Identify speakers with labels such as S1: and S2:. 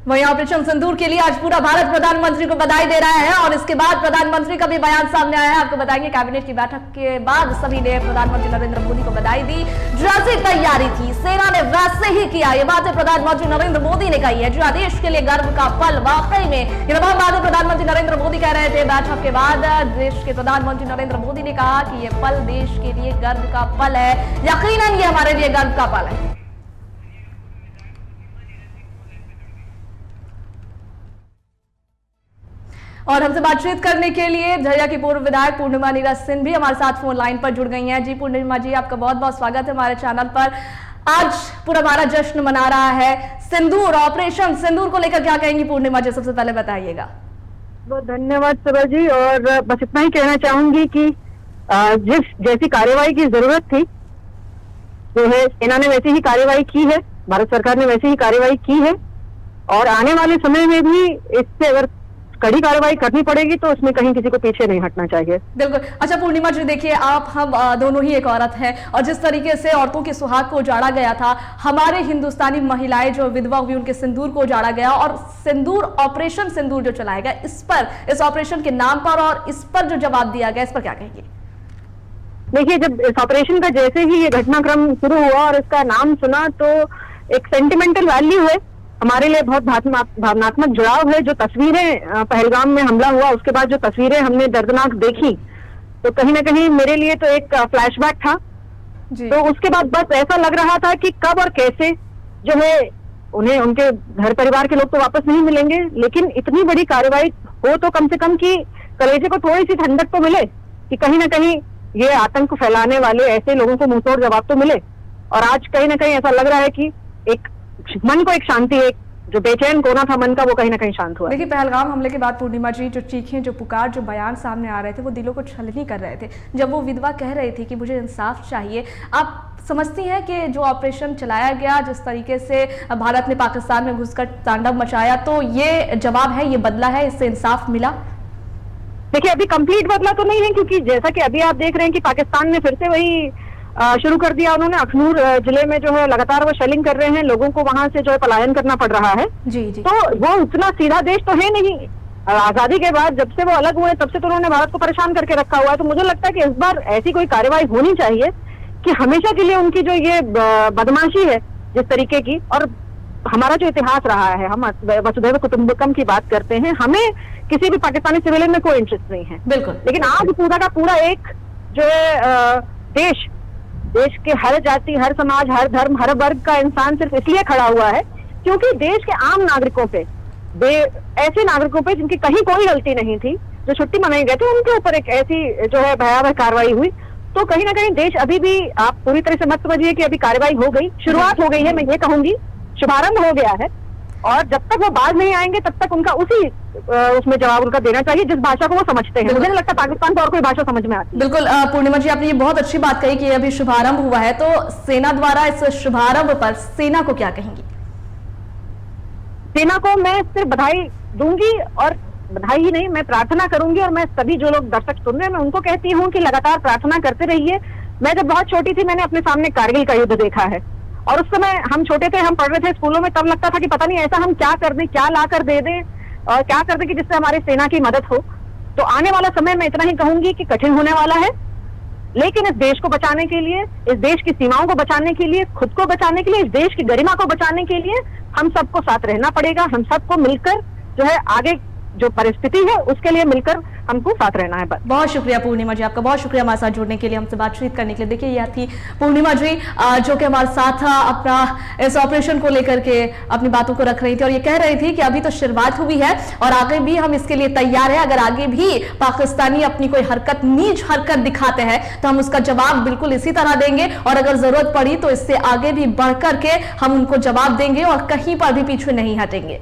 S1: वहीं ऑपरेशन सिंदूर के लिए आज पूरा भारत प्रधानमंत्री को बधाई दे रहा है और इसके बाद प्रधानमंत्री का भी बयान सामने आया है। आपको बताएंगे कैबिनेट की बैठक के बाद सभी ने प्रधानमंत्री नरेंद्र मोदी को बधाई दी। जैसी तैयारी थी सेना ने वैसे ही किया, ये बातें प्रधानमंत्री नरेंद्र मोदी ने कही है। जो देश के लिए गर्व का पल, वाकई में ये तमाम बातें प्रधानमंत्री नरेंद्र मोदी कह रहे थे। बैठक के बाद देश के प्रधानमंत्री नरेंद्र मोदी ने कहा कि ये पल देश के लिए गर्व का पल है, यकीनन ये हमारे लिए गर्व का पल है। और हमसे बातचीत करने के लिए झरिया की पूर्व विधायक पूर्णिमा नीरज सिंह भी हमारे साथ फोन लाइन पर जुड़ गई हैं। जी पूर्णिमा जी, आपका बहुत बहुत स्वागत है हमारे चैनल पर। आज पूरा हमारा जश्न मना रहा है सिंदूर, ऑपरेशन सिंदूर को लेकर क्या कहेंगी पूर्णिमा जी, सबसे पहले बताइएगा।
S2: बहुत धन्यवाद सुबह जी। और बस इतना ही कहना चाहूंगी कि जैसी कार्यवाही की जरूरत थी जो है सेना ने वैसी ही कार्यवाही की है, भारत सरकार ने वैसी ही कार्यवाही की है और आने वाले समय में भी इससे अगर कड़ी कार्रवाई करनी पड़ेगी तो उसमें कहीं किसी को पीछे नहीं हटना चाहिए।
S1: बिल्कुल। अच्छा पूर्णिमा जी, देखिए आप हम दोनों ही एक औरत हैं और जिस तरीके से औरतों के सुहाग को उजाड़ा गया था, हमारे हिंदुस्तानी महिलाएं जो विधवा हुई उनके सिंदूर को उजाड़ा गया और सिंदूर ऑपरेशन सिंदूर जो चलाया गया, इस पर, इस ऑपरेशन के नाम पर और इस पर जो जवाब दिया गया, इस पर क्या कहेंगे?
S2: देखिए, जब इस ऑपरेशन का जैसे ही ये घटनाक्रम शुरू हुआ और इसका नाम सुना तो एक सेंटिमेंटल वैल्यू है हमारे लिए, बहुत भावनात्मक जुड़ाव है। जो तस्वीरें पहलगाम में हमला हुआ उसके बाद जो तस्वीरें हमने दर्दनाक देखी तो कहीं ना कहीं मेरे लिए तो एक फ्लैशबैक था जी। तो उसके बाद बस ऐसा लग रहा था कि कब और कैसे जो है उन्हें, उनके घर परिवार के लोग तो वापस नहीं मिलेंगे, लेकिन इतनी बड़ी कार्रवाई हो तो कम से कम कि कलेजे को थोड़ी सी ठंडक तो मिले कि कहीं ना कहीं ये आतंक फैलाने वाले ऐसे लोगों को मुंहतोड़ जवाब तो मिले। और आज कहीं ना कहीं ऐसा लग रहा है कि एक मन को एक शांति, एक जो बेचैन कोना था मन का, वो कहीं ना कहीं शांत हुआ।
S1: देखिए पहलगाम हमले के बाद पूर्णिमा जी, जो चीखें, जो पुकार, जो बयान सामने आ रहे थे वो दिलों को छलनी कर रहे थे। जब वो विधवा कह रही थी कि मुझे इंसाफ चाहिए, आप समझती हैं कि जो ऑपरेशन चलाया गया, जिस तरीके से भारत ने पाकिस्तान में घुसकर तांडव मचाया, तो ये जवाब है, ये बदला है, इससे इंसाफ मिला?
S2: देखिए अभी कंप्लीट बदला तो नहीं है, क्योंकि जैसा कि अभी आप देख रहे हैं कि पाकिस्तान ने फिर से वही शुरू कर दिया। उन्होंने अखनूर जिले में जो है लगातार वो शेलिंग कर रहे हैं, लोगों को वहां से जो है पलायन करना पड़ रहा है
S1: जी जी।
S2: तो वो उतना सीधा देश तो है नहीं। आजादी के बाद जब से वो अलग हुए तब से तो उन्होंने भारत को परेशान करके रखा हुआ है। तो मुझे लगता है कि इस बार ऐसी कोई कार्रवाई होनी चाहिए कि हमेशा के लिए उनकी जो ये बदमाशी है जिस तरीके की, और हमारा जो इतिहास रहा है, हम वसुधैव कुटुंबकम की बात करते हैं, हमें किसी भी पाकिस्तानी सिविलियन में कोई इंटरेस्ट नहीं है
S1: बिल्कुल,
S2: लेकिन आज पूरा का पूरा एक जो है देश के हर जाति, हर समाज, हर धर्म, हर वर्ग का इंसान सिर्फ इसलिए खड़ा हुआ है क्योंकि देश के आम नागरिकों पे, ऐसे नागरिकों पे जिनकी कहीं कोई गलती नहीं थी, जो छुट्टी मनाई गए थे, उनके ऊपर एक ऐसी जो है भयावह कार्रवाई हुई। तो कहीं ना कहीं देश अभी भी, आप पूरी तरह से मत समझिए कि अभी कार्रवाई हो गई, शुरुआत हो गई है, मैं ये कहूंगी शुभारंभ हो गया है और जब तक वो बाज नहीं आएंगे तब तक उनका उसमें जवाब उनका देना चाहिए जिस भाषा को वो समझते हैं। मुझे नहीं लगता पाकिस्तान को और कोई भाषा समझ में आती।
S1: बिल्कुल पूर्णिमा जी, आपने ये बहुत अच्छी बात कही कि अभी शुभारंभ हुआ है, तो सेना द्वारा इस शुभारंभ पर सेना को क्या कहेंगी?
S2: सेना को मैं सिर्फ बधाई दूंगी और बधाई ही नहीं, मैं प्रार्थना करूंगी और मैं सभी जो लोग दर्शक सुन रहे हैं मैं उनको कहती हूँ कि लगातार प्रार्थना करते रहिए। मैं जब बहुत छोटी थी मैंने अपने सामने कारगिल का युद्ध देखा है और उस समय हम छोटे थे, हम पढ़ रहे थे स्कूलों में, तब लगता था कि पता नहीं ऐसा हम क्या कर दें, क्या ला कर दे दें और क्या कर दें कि जिससे हमारी सेना की मदद हो। तो आने वाला समय मैं इतना ही कहूंगी कि कठिन होने वाला है, लेकिन इस देश को बचाने के लिए, इस देश की सीमाओं को बचाने के लिए, खुद को बचाने के लिए, इस देश की गरिमा को बचाने के लिए हम सबको साथ रहना पड़ेगा। हम सबको मिलकर जो है आगे जो परिस्थिति है उसके लिए मिलकर हमको साथ रहना है।
S1: बहुत शुक्रिया पूर्णिमा जी, आपका बहुत शुक्रिया हमारे साथ जुड़ने के लिए, हमसे बातचीत करने के लिए। देखिए यह थी पूर्णिमा जी जो कि हमारे साथ अपना इस ऑपरेशन को लेकर के अपनी बातों को रख रही थी और ये कह रही थी कि अभी तो शुरुआत हुई है और आगे भी हम इसके लिए तैयार है। अगर आगे भी पाकिस्तानी अपनी कोई हरकत, नीच हरकत दिखाते हैं तो हम उसका जवाब बिल्कुल इसी तरह देंगे और अगर जरूरत पड़ी तो इससे आगे भी बढ़ करके हम उनको जवाब देंगे और कहीं पर भी पीछे नहीं हटेंगे।